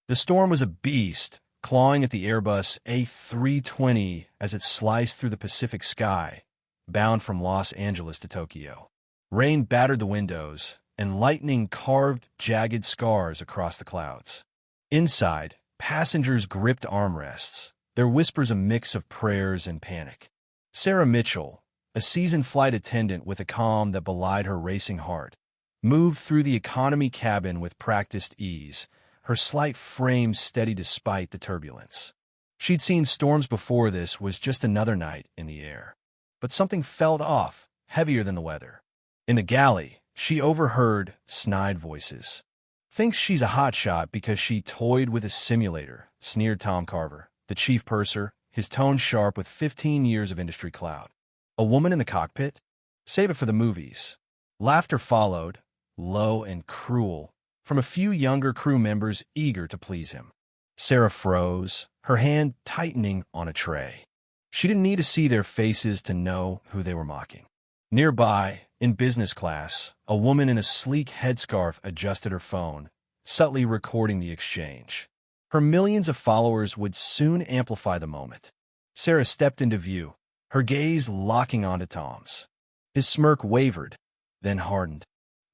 The storm was a beast, clawing at the Airbus A320 as it sliced through the Pacific sky, bound from Los Angeles to Tokyo. Rain battered the windows, and lightning carved jagged scars across the clouds. Inside, passengers gripped armrests, their whispers a mix of prayers and panic. Sarah Mitchell, a seasoned flight attendant with a calm that belied her racing heart, moved through the economy cabin with practiced ease, her slight frame steady despite the turbulence. She'd seen storms before. This was just another night in the air. But something felt off, heavier than the weather. In the galley, she overheard snide voices. "Thinks she's a hotshot because she toyed with a simulator," sneered Tom Carver, the chief purser, his tone sharp with 15 years of industry clout. "A woman in the cockpit? Save it for the movies." Laughter followed, low and cruel, from a few younger crew members eager to please him. Sarah froze, her hand tightening on a tray. She didn't need to see their faces to know who they were mocking. Nearby, in business class, a woman in a sleek headscarf adjusted her phone, subtly recording the exchange. Her millions of followers would soon amplify the moment. Sarah stepped into view, her gaze locking onto Tom's. His smirk wavered, then hardened.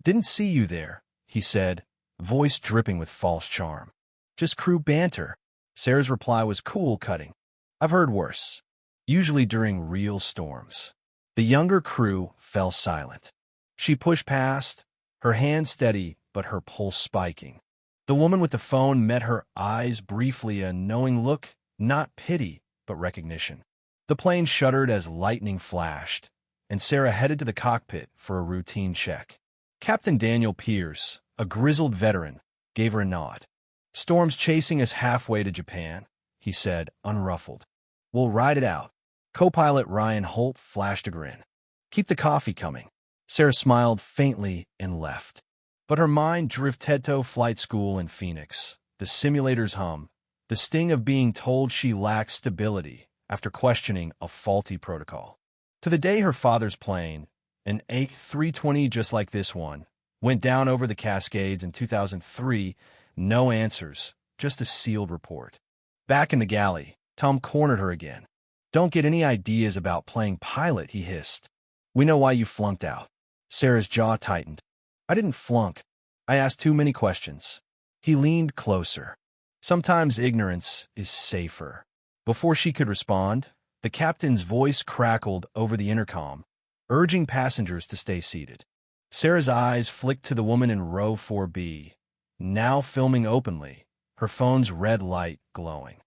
"Didn't see you there," he said, voice dripping with false charm. "Just crew banter." Sarah's reply was cool cutting. "I've heard worse. Usually during real storms." The younger crew fell silent. She pushed past, her hand steady but her pulse spiking. The woman with the phone met her eyes briefly, a knowing look, not pity, but recognition. The plane shuddered as lightning flashed, and Sarah headed to the cockpit for a routine check. Captain Daniel Pierce, a grizzled veteran, gave her a nod. "Storm's chasing us halfway to Japan," he said, unruffled. "We'll ride it out." Co-pilot Ryan Holt flashed a grin. "Keep the coffee coming." Sarah smiled faintly and left. But her mind drifted to flight school in Phoenix, the simulator's hum, the sting of being told she lacked stability after questioning a faulty protocol. To the day her father's plane, an A320 just like this one, went down over the Cascades in 2003, no answers, just a sealed report. Back in the galley, Tom cornered her again. "Don't get any ideas about playing pilot," he hissed. "We know why you flunked out." Sarah's jaw tightened. "I didn't flunk. I asked too many questions." He leaned closer. "Sometimes ignorance is safer." Before she could respond, the captain's voice crackled over the intercom, urging passengers to stay seated. Sarah's eyes flicked to the woman in row 4B, now filming openly, her phone's red light glowing.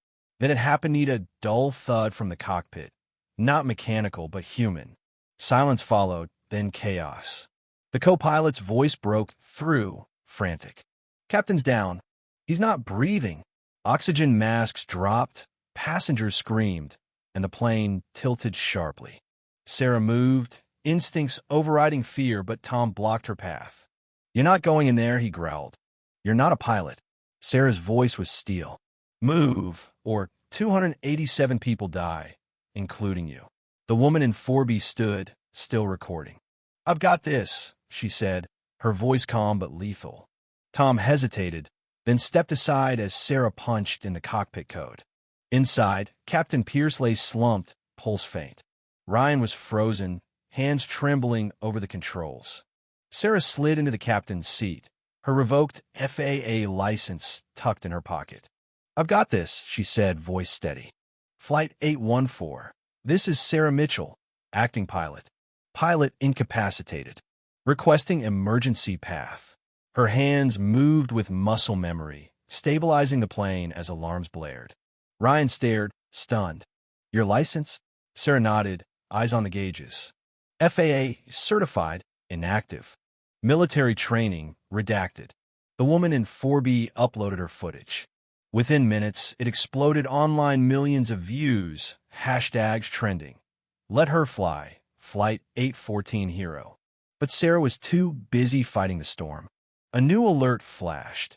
Then it happened, a dull thud from the cockpit, not mechanical but human. Silence followed, then chaos. The co-pilot's voice broke through, frantic. "Captain's down. He's not breathing." Oxygen masks dropped, passengers screamed, and the plane tilted sharply. Sarah moved, instincts overriding fear, but Tom blocked her path. "You're not going in there," he growled. "You're not a pilot." Sarah's voice was steel. "Move, or 287 people die, including you." The woman in 4B stood, still recording. "I've got this," she said, her voice calm but lethal. Tom hesitated, then stepped aside as Sarah punched in the cockpit code. Inside, Captain Pierce lay slumped, pulse faint. Ryan was frozen, hands trembling over the controls. Sarah slid into the captain's seat, her revoked FAA license tucked in her pocket. "I've got this," she said, voice steady. "Flight 814. This is Sarah Mitchell, acting pilot. Pilot incapacitated. Requesting emergency path." Her hands moved with muscle memory, stabilizing the plane as alarms blared. Ryan stared, stunned. "Your license?" Sarah nodded, eyes on the gauges. "FAA certified, inactive. Military training, redacted." The woman in 4B uploaded her footage. Within minutes, it exploded online, millions of views, hashtags trending. "Let her fly, Flight 814 hero." But Sarah was too busy fighting the storm. A new alert flashed.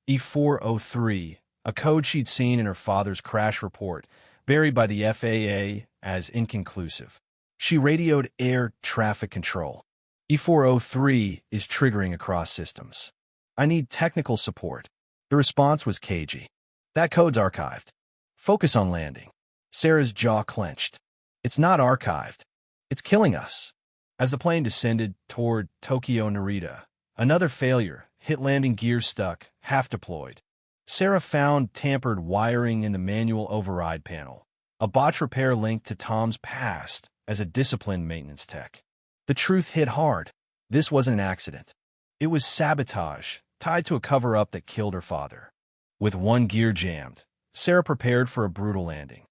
E403, a code she'd seen in her father's crash report, buried by the FAA as inconclusive. She radioed air traffic control. "E403 is triggering across systems. I need technical support." The response was cagey. That code's archived. Focus on landing. Sarah's jaw clenched. It's not archived. It's killing us. As the plane descended toward Tokyo Narita, another failure, hit landing gear stuck, half deployed. Sarah found tampered wiring in the manual override panel, a botch repair linked to Tom's past as a disciplined maintenance tech. The truth hit hard. This wasn't an accident. It was sabotage, tied to a cover-up that killed her father. With one gear jammed, Sarah prepared for a brutal landing.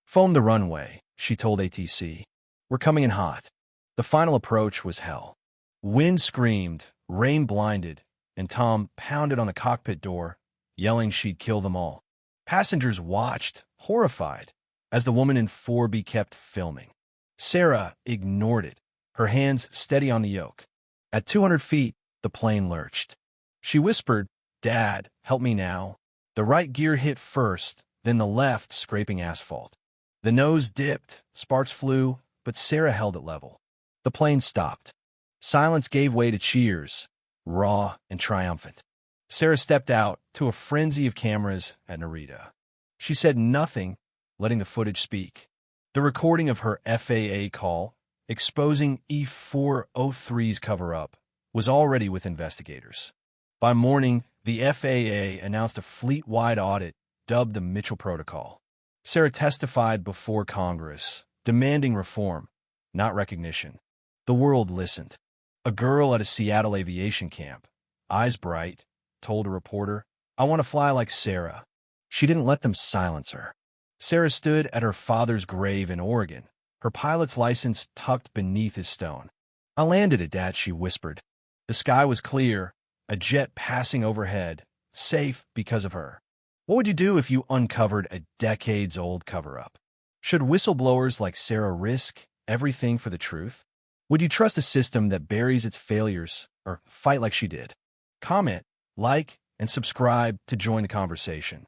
"Phone the runway," she told ATC. "We're coming in hot." The final approach was hell. Wind screamed, rain blinded, and Tom pounded on the cockpit door, yelling she'd kill them all. Passengers watched, horrified, as the woman in 4B kept filming. Sarah ignored it, her hands steady on the yoke. At 200 feet, the plane lurched. She whispered, "Dad, help me now." The right gear hit first, then the left, scraping asphalt. The nose dipped, sparks flew, but Sarah held it level. The plane stopped. Silence gave way to cheers, raw and triumphant. Sarah stepped out to a frenzy of cameras at Narita. She said nothing, letting the footage speak. The recording of her FAA call, exposing E403's cover-up, was already with investigators. By morning, the FAA announced a fleet-wide audit dubbed the Mitchell Protocol. Sarah testified before Congress, demanding reform, not recognition. The world listened. A girl at a Seattle aviation camp, eyes bright, told a reporter, "I want to fly like Sarah." She didn't let them silence her. Sarah stood at her father's grave in Oregon, her pilot's license tucked beneath his stone. "I landed it, Dad," she whispered. The sky was clear, a jet passing overhead, safe because of her. What would you do if you uncovered a decades-old cover-up? Should whistleblowers like Sarah risk everything for the truth? Would you trust a system that buries its failures or fight like she did? Comment, like, and subscribe to join the conversation.